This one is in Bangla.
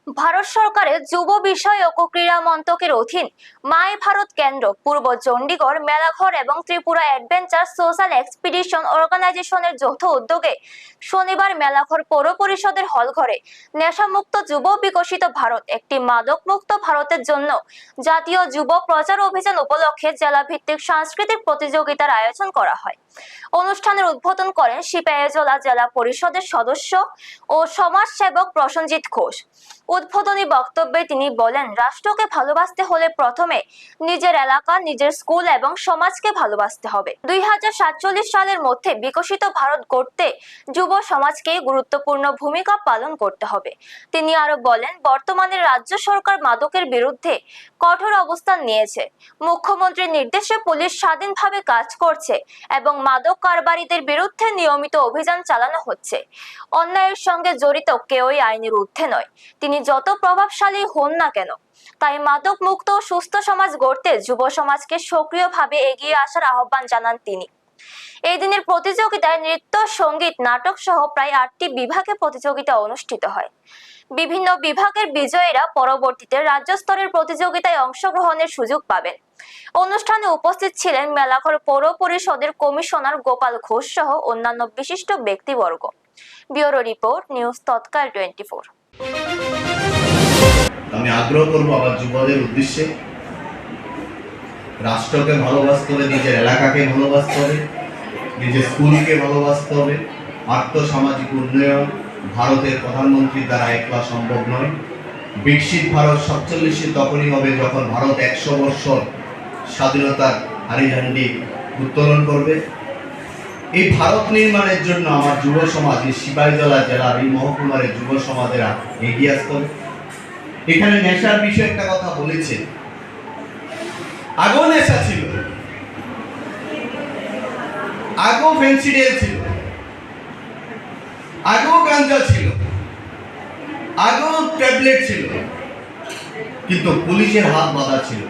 ভারত সরকারের যুব বিষয় ও ক্রীড়া মন্ত্রকের অধীন মাই ভারত কেন্দ্র, পূর্ব চণ্ডীগড় মেলাঘর এবং ত্রিপুরা অ্যাডভেঞ্চার সোশ্যাল এক্সপিডিশন অর্গানাইজেশনের যৌথ উদ্যোগে শনিবার মেলাঘর পৌর পরিষদের হলঘরে নেশামুক্ত যুব বিকশিত ভারত, একটি মাদক মুক্ত ভারতের জন্য জাতীয় যুব প্রচার অভিযান উপলক্ষে জেলা ভিত্তিক সাংস্কৃতিক প্রতিযোগিতার আয়োজন করা হয়। অনুষ্ঠানের উদ্বোধন করেন সিপাহীজলা জেলা পরিষদের সদস্য ও সমাজসেবক প্রসেনজিৎ ঘোষ। উদ্বোধনী বক্তব্যে তিনি বলেন, রাষ্ট্রকে ভালোবাসতে হলে প্রথমে নিজের এলাকা, নিজের স্কুল এবং সমাজকে ভালোবাসতে হবে। 2047 সালের মধ্যে বিকশিত ভারত গড়তে যুব সমাজকে গুরুত্বপূর্ণ ভূমিকা পালন করতে হবে। তিনি আরো বলেন, বর্তমানে রাজ্য সরকার মাদকের বিরুদ্ধে কঠোর অবস্থান নিয়েছে। মুখ্যমন্ত্রীর নির্দেশে পুলিশ স্বাধীনভাবে কাজ করছে এবং মাদক কারবারিদের বিরুদ্ধে নিয়মিত অভিযান চালানো হচ্ছে। অন্যায়ের সঙ্গে জড়িত কেউই আইনের ঊর্ধ্বে নয়, তিনি যত প্রভাবশালী হন না কেন। তাই মাদক মুক্ত ও সুস্থ সমাজ গড়তে যুব সমাজকে সক্রিয়ভাবে এগিয়ে আসার আহ্বান জানান তিনি। এই দিনের প্রতিযোগিতায় নৃত্য, সঙ্গীত, নাটক সহ প্রায় 8টি বিভাগে প্রতিযোগিতা অনুষ্ঠিত হয়। বিভিন্ন বিভাগের বিজয়ীরা পরবর্তীতে রাজ্য স্তরের প্রতিযোগিতায় অংশগ্রহণের সুযোগ পাবেন। অনুষ্ঠানে উপস্থিত ছিলেন মেলাঘর পৌর পরিষদের কমিশনার গোপাল ঘোষ সহ অন্যান্য বিশিষ্ট ব্যক্তিবর্গ। ব্যুরো রিপোর্ট, নিউজ তৎকাল 24। আমি আগ্রহ করবো আমার যুবদের উদ্দেশ্যে, রাষ্ট্রকে ভালোবাসতে হবে, নিজের এলাকাকে ভালোবাসতে হবে, নিজের স্কুলকে ভালোবাসতে হবে। আর্থসামাজিক উন্নয়ন ভারতের প্রধানমন্ত্রীর দ্বারা একলা সম্ভব নয়। বিকশিত ভারত 47 তখনই হবে যখন ভারত 100 বছর স্বাধীনতার হারি ঝান্ডি উত্তোলন করবে। এই ভারত নির্মাণের জন্য আমার যুব সমাজ, এই সিপাহীজলা জেলার এই মহকুমার যুব সমাজেরা এগিয়ে আসতে হবে। এখানে নেশার বিষয়ে একটা কথা বলেছে, আগেও নেশা ছিল, আগেও ফেন্সিডিল ছিল, আগেও গাঞ্জা ছিল, আগেও ট্যাবলেট ছিল, কিন্তু পুলিশের হাত বাঁধা ছিল।